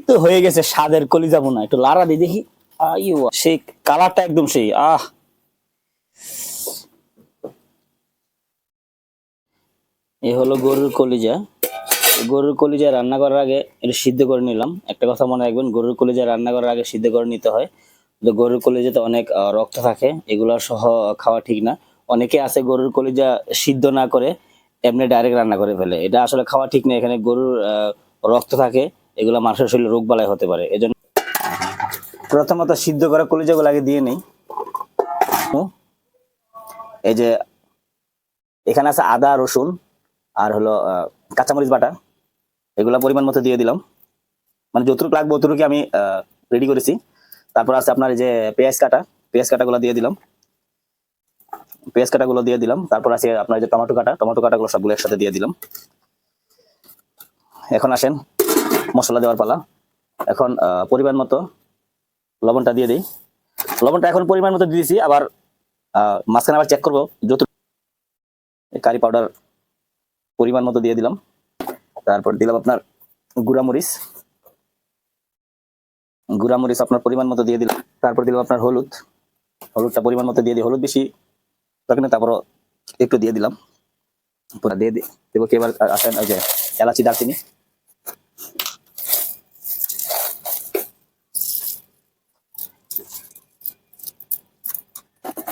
তো হয়ে গেছে স্বাদের কলিজা বোনা, একটু লাড়া দিই দেখি। সেই কালারটা একদম সেই এ হলো গরুর কলিজা। গরুর কলিজা রান্না করার আগে এটা সিদ্ধ করে নিলাম। একটা কথা মনে রাখবেন, গরুর কলিজা রান্না করার আগে সিদ্ধ করে নিতে হয়। তো গরুর কলিজাতে অনেক রক্ত থাকে, এগুলো সহ খাওয়া ঠিক না। অনেকে আছে গরুর কলিজা সিদ্ধ না করে এমনি ডাইরেক্ট রান্না করে ফেলে, এটা আসলে খাওয়া ঠিক না। এখানে গরুর রক্ত থাকে, এগুলো মানুষের শরীরে রোগ বালাই হতে পারে। এজন্য প্রথমত সিদ্ধ করা কলিজাগুলো আগে দিয়ে নেই। এই যে এখানে আছে আদা, রসুন আর হলো কাঁচামরিচ বাটা, এগুলা পরিমাণ মতো দিয়ে দিলাম। মানে যতটুকু লাগবে অতটুকু আমি রেডি করেছি। তারপর আছে আপনার এই যে পেঁয়াজ কাটাগুলো দিয়ে দিলাম। তারপর আছে আপনার যে টমেটো কাটাগুলো সবগুলো একসাথে দিয়ে দিলাম। এখন আসেন মশলা দেওয়ার পালা। এখন পরিমাণ মতো লবণটা দিয়ে দিই। লবণটা এখন পরিমাণ মতো দিয়ে দিয়েছি, আবার মাঝখানে আবার চেক করবো। যত কারি পাউডার পরিমাণ মতো দিয়ে দিলাম। তারপর দিলাম আপনার গুঁড়ামরিচ আপনার পরিমাণ মতো দিয়ে দিলাম। তারপর দিলাম আপনার হলুদটা পরিমাণ মতো দিয়ে দিই। হলুদ বেশি না, তারপর একটু দিয়ে দিলাম। দিয়ে দেবো কি এবার আসেন ওই যে এলাচি, দারচিনি।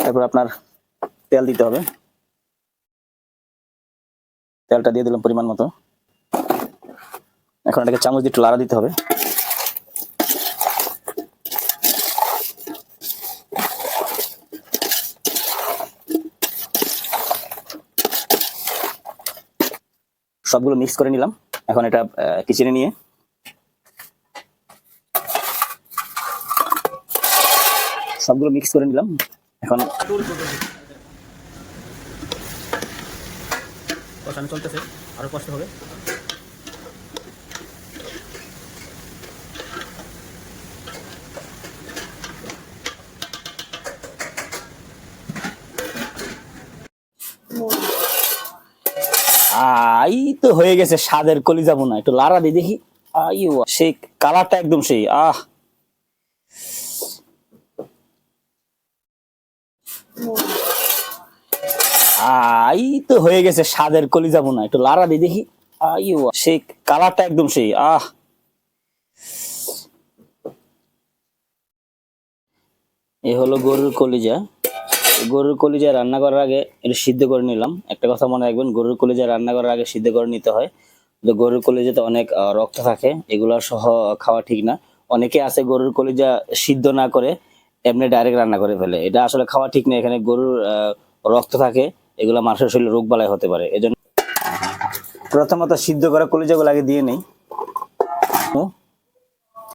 তারপর আপনার তেল দিতে হবে, তেলটা দিয়ে দিলাম পরিমাণ মতো। এখন এটাকে চামচ দিয়ে একটু লাড়া দিতে হবে। সবগুলো মিক্স করে নিলাম। এখন এটা কিচেনে নিয়ে সবগুলো মিক্স করে নিলাম। এখন কষানো চলতেছে, আরো কষ্ট হবে। তো হয়ে গেছে স্বাদের কলিজা বোনা, একটু লাড়া দিই দেখি। সেই কালারটা একদম সেই তো হয়ে গেছে স্বাদের কলিজা বোনা, একটু লাড়া দিই দেখি। সেই কালারটা একদম সেই এ হলো গরুর কলিজা রান্না করার আগে এটা সিদ্ধ করে নিলাম। একটা কথা মনে রাখবেন, গরুর কলিজা রান্না করার আগে সিদ্ধ করে নিতে হয়। তো গরুর কলিজাতে অনেক রক্ত থাকে, এগুলো সহ খাওয়া ঠিক না। অনেকে আছে গরুর কলিজা সিদ্ধ না করে এমনি ডাইরেক্ট রান্না করে ফেলে, এটা আসলে খাওয়া ঠিক না। এখানে গরুর রক্ত থাকে, এগুলো মানুষের শরীরে রোগ বালাই হতে পারে। এজন্য প্রথমত সিদ্ধ করা কলিজাগুলো আগে দিয়ে নেই।